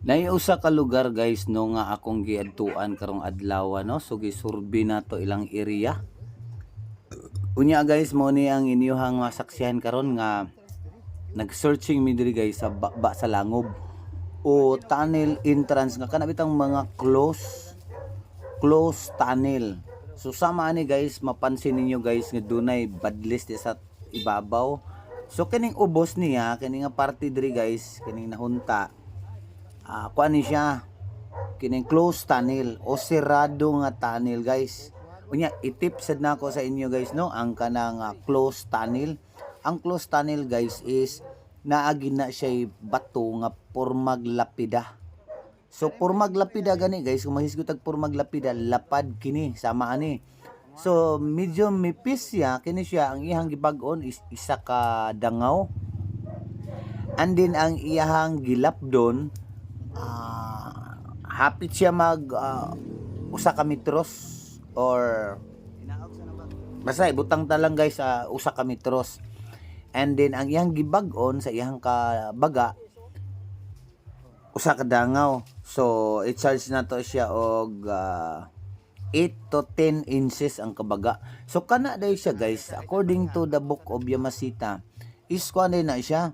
Naiusa ka lugar guys no nga akong giadtuan karong adlaw no, so gisurvey na to ilang area. Unya guys mo ni ang inyohang masaksihan karon nga nag-searching mi diri guys sa ba sa langob o tunnel entrance nga kana bitang mga close tunnel. So sama ani guys mapansin ninyo guys nga dunay badlist sa ibabaw. So kining ubos niya kining nga parte diri guys kining nahunta. Kuan ni siya kining closed tunnel o sirado nga tunnel guys. Unya itip sad nako sa inyo guys no ang kanang closed tunnel. Ang closed tunnel guys is naagi na siya bato nga pormag lapida. So pormag lapida gani guys, kung mahisgot tag pormag lapida lapad kini sama ani. So medyo mipis siya kini siya ang iyang gibag-on is isa ka dangaw. And then ang iyang gilapdon hapit siya mag usa ka metros or basta ibutang ta lang guys usa ka metros. And then ang iyang gibag-on sa iyang kabaga usa ka dangaw. So i-charge na to siya og 8 to 10 inches ang kabaga. So kana day siya guys according to the book of Yamasita is kuan na siya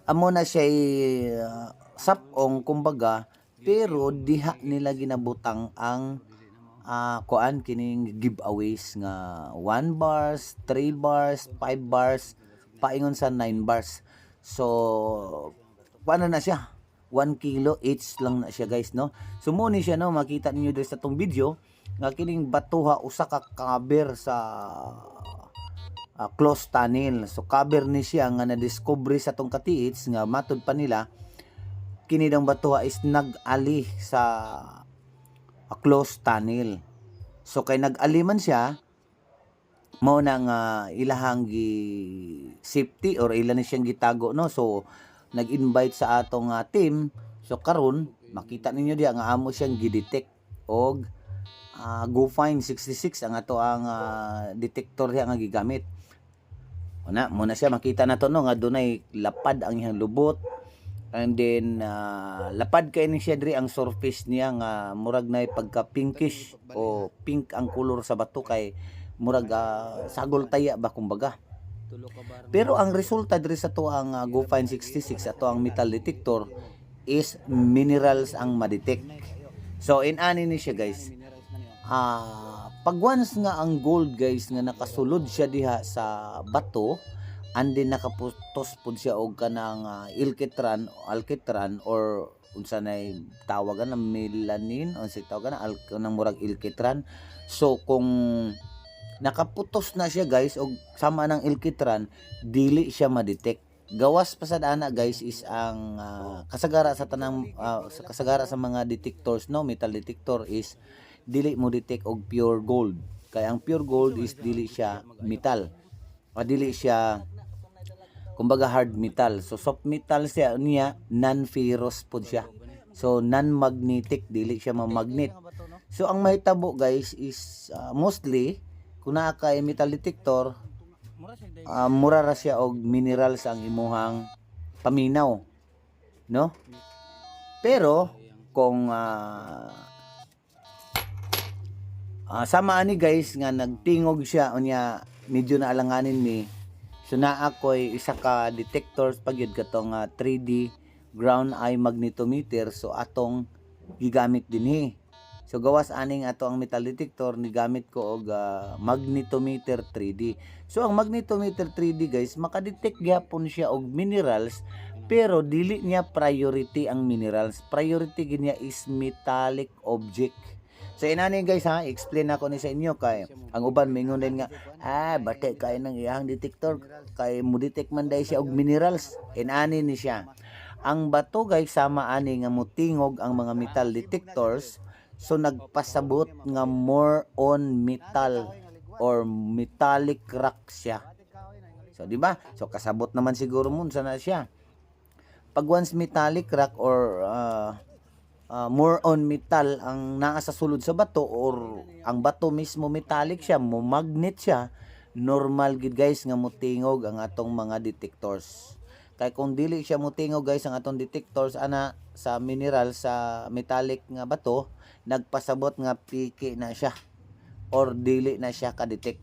amo na siya sapong kumbaga pero diha nila ginabutang ang kuan kining giveaways nga 1 bars, 3 bars, 5 bars, paingon sa 9 bars. So paano na siya? 1 kilo each lang na siya guys no. So mo ni siya no makita ninyo diri sa tong video nga kining batuha usa ka cover sa closed tunnel. So cover ni siya nga na-discover sa tong katiits nga matud pa nila kini dang batuha is nag-ali sa closed tunnel. So kay nag-ali man siya mao na nga ilahang gi safety or ila ni siyang gitago no. So nag-invite sa atong team. So karon makita ninyo diha nga amo siyang gidetect og GoFind 66 ang ato ang detector diha nga gigamit. Muna siya makita na to no nga dunay lapad ang iyang lubot. And then lapad kay ni siya diri ang surface niya nga murag na pagka pinkish o pink ang color sa bato kay murag sagol taya ba kumbaga. Pero ang resulta diri sa to ang GoFind 66 ato ang metal detector is minerals ang ma-detect. So in ani ni siya guys. Pag once nga ang gold guys nga nakasulod siya diha sa bato and then nakaputos pud siya og kanang alkitran or unsa nay tawagan na melanin unsa tawagan na kanang murag alkitran. So kung nakaputos na siya guys og sama ng alkitran dili siya ma-detect. Gawas pa sad ana guys is ang kasagara sa tanang kasagara sa mga detectors no metal detector is dili mo detect og pure gold. Kaya ang pure gold is dili siya metal. O dili siya kumbaga hard metal. So soft metal siya niya non-ferrous pud siya. So non-magnetic dili siya ma-magnet. So ang mahitabo guys is mostly kung naa kay metal detector mura ra siya og minerals ang imuhang paminaw no. Pero kung sama ani guys nga nagtingog siya unya medyo naalanganin mi. So naa koy isa ka detectors pagyud katong 3D ground eye magnetometer so atong gigamit dinhi. So gawas aning ato ang metal detector ni gamit ko og magnetometer 3D. So ang magnetometer 3D guys makadetect gyapon siya og minerals pero dili niya priority ang minerals. Priority niya is metallic object. So inani guys explain ako ni sa inyo kay ang uban mingon din nga bate kay nang iyang detector kay mo detect man day siya og minerals. Inani ni siya. Ang bato guys sama ani nga mutingog ang mga metal detectors so nagpasabot nga more on metal or metallic rock siya. So di ba? So kasabot naman siguro mun sana siya. Pag once metallic rock or more on metal ang naa sa sulod sa bato or ang bato mismo metallic siya, mo magnet siya, normal gid guys nga motingog ang atong mga detectors. Kay kung dili siya mutingog guys ang atong detectors ana sa mineral sa metallic nga bato, nagpasabot nga piki na siya or dili na siya ka-detect.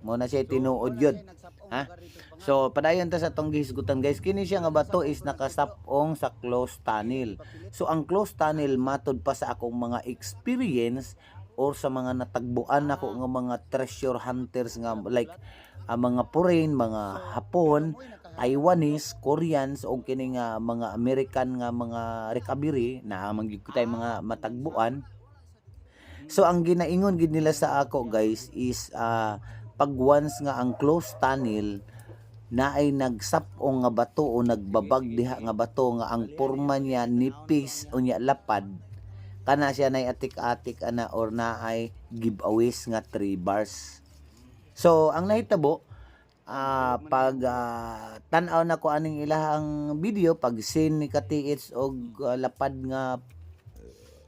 Mo na siya tinuod yun. Ha? So padayon ta sa tong gihisgutan guys, kini siya nga bato is nakasapong sa closed tunnel. So ang closed tunnel matod pa sa akong mga experience or sa mga natagbuan nako nga mga treasure hunters nga like mga foreign, mga Hapon, Taiwanese, Koreans o kini nga mga American nga mga recovery na mangyud tay mga matagbuan. So ang ginaingon gid nila sa ako guys is pag once nga ang closed tunnel na ay nagsapong nga bato o nagbabag diha nga bato nga ang porma niya nipis o niya lapad, kana siya nay atik-atik ana or na ay giveaways nga 3 bars. So ang nahitabo pag tan-aw na ko aning ilahang video, pag sin ni Katiits og lapad nga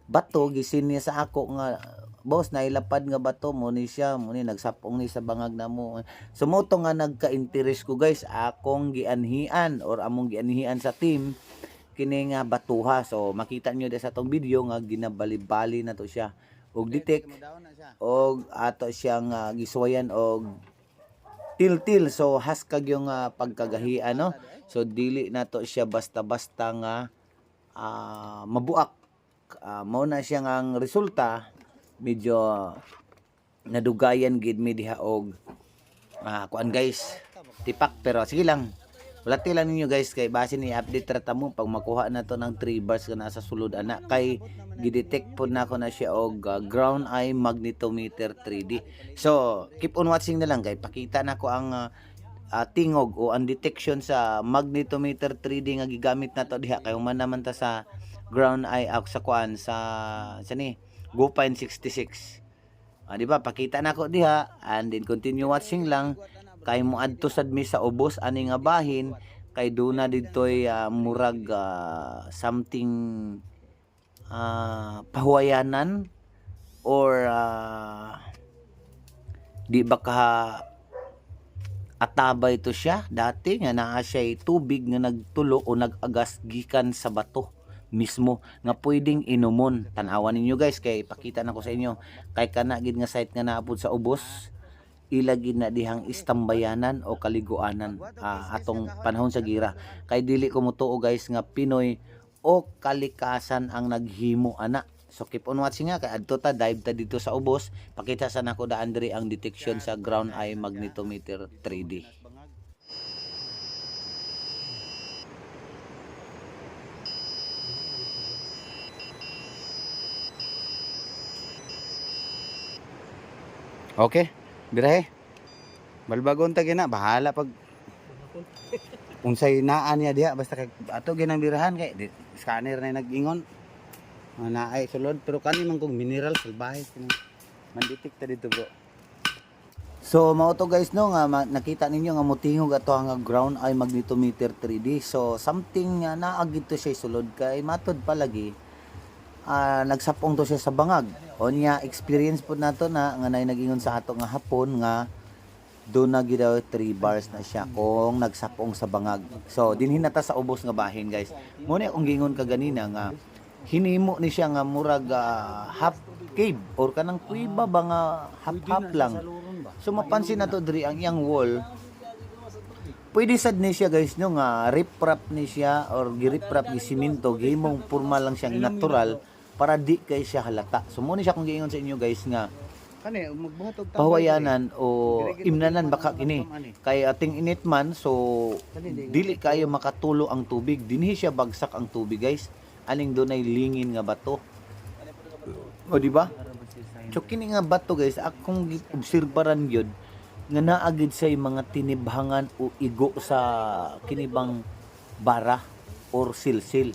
bato gisin niya sa ako nga boss nailapad nga bato mo ni siya mo ni nagsapong ni sa bangag na mo. So mo to nga nagka-interest ko guys, akong gianhian or among gianhian sa team kini nga batuha. So makita niyo sa tong video nga ginabali-bali na to siya og detect og ato siyang giswayan og til-til. So haskag yung pagkagahian no. So dili na to siya basta-basta nga mabuak. Mao na siya nga ang resulta, medyo nadugayan gid mi diha og kuan guys, tipak. Pero sige lang, walati lang ninyo guys kay base ni update rata mo pag makuha na to ng 3 bars nga nasa sulod ana kay gidetect po na ako na siya og ground eye magnetometer 3D. So keep on watching na lang kay pakita na ko ang tingog o ang detection sa magnetometer 3D nga gigamit na to diha kay human naman ta sa ground eye sa kuan sa ni GoPine 66. Di ba? Pakita na ko diha and then continue watching lang kay mo adto sad mi sa ubos ani nga bahin kay duna didtoy murag something pahuwayanan or di ba ka atabay to siya dati nga naa siya tubig nga nagtulo o nagagas gikan sa bato mismo nga pwedeng inumon. Tan-awan ninyo guys kay pakita na ko sa inyo kay kana gid nga site nga naapod sa ubos ilagid na dihang istambayanan o kaliguanan atong panahon sa gira kay dili ko mutuo guys nga Pinoy o kalikasan ang naghimo ana. So keep on watching nga kay adto ta dive ta dito sa ubos, pakita sa nako daan diri ang detection sa ground eye magnetometer 3D. Okay, birahe. Balbagon ta gina, bahala pag unsay naa niya diha basta kay ato ginang birahan kay scanner na nag-ingon. Naay sulod pero kani man kong mineral salbahe man-detect ta dito bro. So mao to guys no nga nakita ninyo nga motingog ato ang ground eye magnetometer 3D. So something nga naagid to siya sulod kay matod palagi nagsapong to siya sa bangag. O niya experience po nato na nga nagingon sa ato nga hapon nga doon na gidaw 3 bars na siya kung nagsapong sa bangag. So dinhin na ta sa ubos nga bahin guys. Mo ni akong gingon kaganina nga hinimo ni siya nga murag half cave or kanang kuiba ba nga half lang. So mapansin na to diri ang iyang wall. Pwede sad ni siya guys no nga riprap ni siya or giriprap ni simento gihimong porma lang siyang natural para di kay siya halata. So mo ni siya kung giingon sa inyo guys nga pahuwayanan o imnanan baka kini kay ating init man so dili kayo makatulo ang tubig dinhi siya bagsak ang tubig guys aling dunay lingin nga bato o di ba so kini nga bato guys akong obserbaran gyud nga naagid say mga tinibhangan o igo sa kinibang bara or silsil.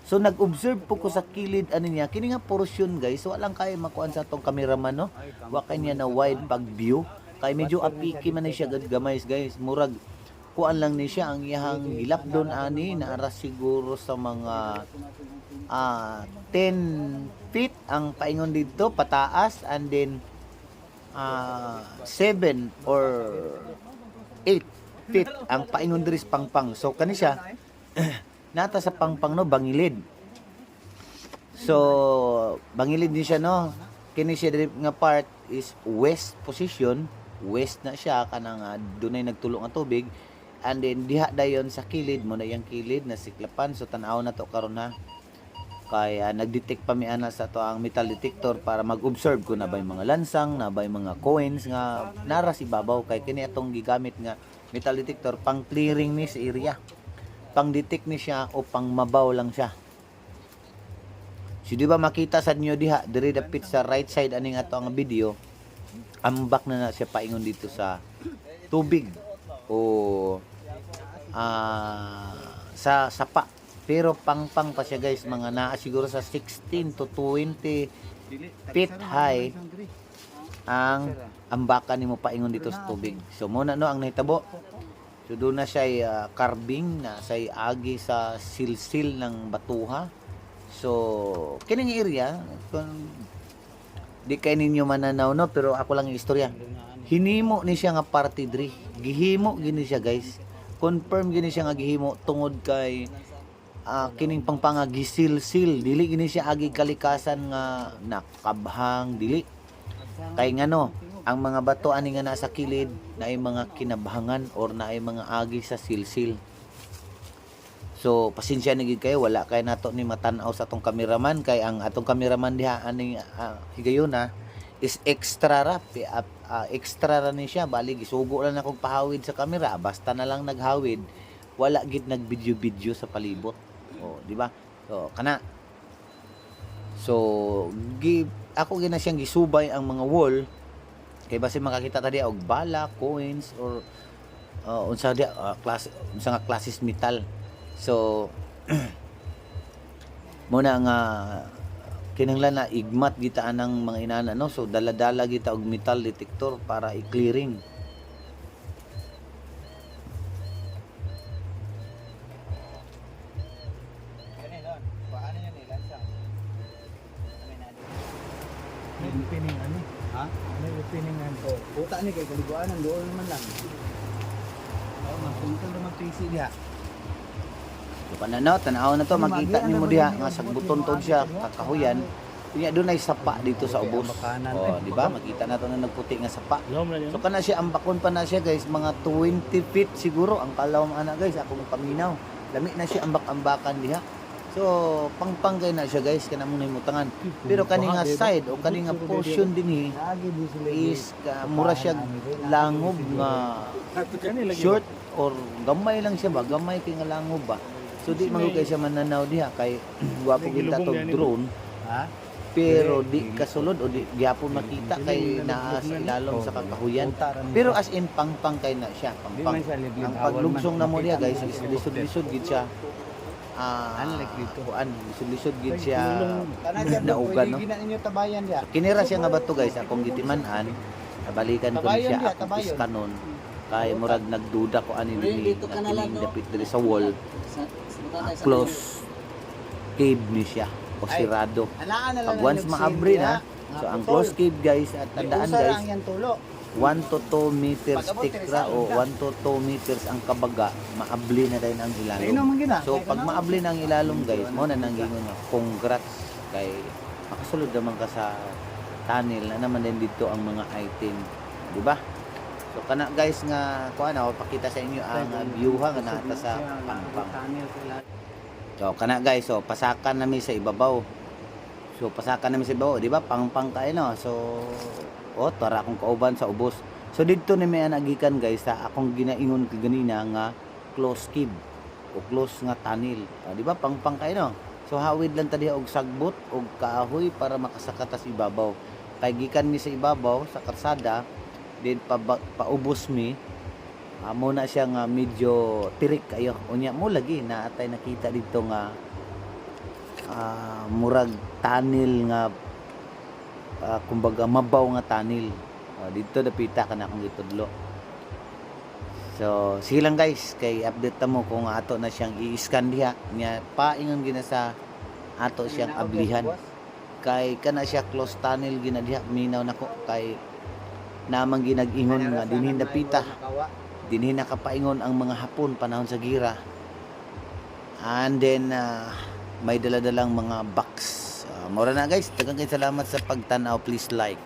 So nag-observe po ko sa kilid ani niya kini nga portion guys walang kay makuan sa atong cameraman no wa kanya na wide pag view kay medyo apiki man ni siya gamay guys murag kuan lang ni siya ang iyang gilapdon ani naara siguro sa mga 10 feet ang paingon dito pataas and then 7 or 8 feet ang paingon diri sa pangpang. So kani siya nata sa pangpang no bangilid. So bangilid din siya no. Kini siya diri nga part is west position, west na siya kanang dunay nagtulo nga tubig. And then diha dayon sa kilid mo na yang kilid na siklapan, so tan-aw na to karon na. Kaya nag-detect pa mi ana sa to ang metal detector para mag-observe kung na bay mga lansang, na bay mga coins nga nara si babaw. Kay kini atong gigamit nga metal detector pang clearing ni sa area. Pang detect ni siya o pang mabaw lang siya. So di ba makita sa inyo diha diri dapit sa right side aning ato ang video, ambak na siya paingon dito sa tubig o sa sapa. Pero pangpang pa siya guys, mga naa siguro sa 16 to 20 feet high ang ambakan nimo paingon dito sa tubig. So muna no ang nahitabo. So doon na siya carving na sa agi sa silsil ng batuha. So kining area kung di kay ninyo mananaw no, pero ako lang yung istorya. Hinimo ni siya nga parte diri. Gihimo gini siya guys. Confirm gini siya nga gihimo tungod kay kining pangpanga gisilsil. Dili gini siya agi kalikasan nga nakabhang dili. Kay ngano, ang mga bato ani nga nasa kilid na ay mga kinabhangan or na ay mga agi sa silsil. So pasensya na gid kayo, wala kay nato ni matan-aw sa atong kameraman kay ang atong kameraman diha ani higayuna is extra ra extra ra ni siya, bali gisugo lang akong pahawid sa kamera, basta na lang naghawid, wala gid nag-video sa palibot. O di ba? So kana, so ako gina siyang gisubay ang mga wall kay base makakita tadi og bala, coins or unsa dia unsa nga klases metal. So muna nga kinahanglan na igmat gitaan ng mga inana no, so dala-dala kita og metal detector para i-clearing. Opening ano? Ha? May opening ano? Puta ni kay kaliguanan doon naman lang. Oh, mapunta naman PC diha. So pananaw, tanaw na to, makita nimo diha nga sa buton tod siya kakahuyan. Kunya dunay sapa dito sa ubos. Oh, di ba? Makita na to na nagputi nga sapa. So kana siya ambakon pa na siya guys, mga 20 feet siguro ang kalawom ana guys, akong paminaw. Lami na siya ambak-ambakan diha. So pangpang kay na siya guys, kana mo himutangan. Pero kani nga side o kani nga portion dinhi is mura siya langob nga short or gamay lang siya ba, gamay kay nga langob ba. So di man kay siya mananaw diha kay guwapo kita tog drone. Ha? Pero di kasulod o di gyapon makita kay naa sa ilalom sa kakahuyan. Pero as in pangpang kay na siya, pangpang. Ang paglungsong na mo diha guys, is lisod-lisod gid siya. Unlike dito. Lisod-lisod gid siya naugan no. Gina ninyo tabayan diha. Kinira siya nga bato guys, akong gitiman-an. Nabalikan ko ni siya akong iskanon. Kay murag nagduda ko ani dinhi kining dapit diri sa wall. Close cave ni siya o sirado. Pag once maabri na, so ang close cave guys, at tandaan guys, 1 to 2 meters thick ra o 1 to 2 meters ang kabaga, maabli na din ang ilalom. So pag maabli na ang ilalom guys, mo na nang gingon nga congrats kay makasulod naman ka sa tunnel na naman din dito ang mga item, di ba? So kana guys nga kuan ako pakita sa inyo ang view nga nata sa pangpang. So kana guys, so pasakan nami sa ibabaw. So pasakan nami sa ibabaw, di ba? Pangpang kay no. So tara akong kauban sa ubos. So didto ni may anagikan guys sa akong ginaingon ganina nga close cave o close nga tunnel. Di ba? Pangpang kay no. So hawid lang ta diha og sagbot og kahoy para makasakata sa ibabaw. Kay gikan mi sa ibabaw sa karsada, din paubos mi. Amo na siya nga medyo tirik kayo. Unya mo lagi na atay nakita dito nga murag tunnel nga kumbaga mabaw nga tunnel. Dito dapita kana akong gitudlo. So sige lang guys, kay update ta mo kung ato na siyang i-scan diha nya paingon gina sa ato siyang ablihan. Kay kana siya close tunnel gina diha, minaw nako kay namang ginag-ingon nga dinhi dapita dinhi nakapaingon ang mga Hapon panahon sa gira. And then may daladalang mga box. Mura na guys, daghang kay salamat sa pagtanaw. Please like.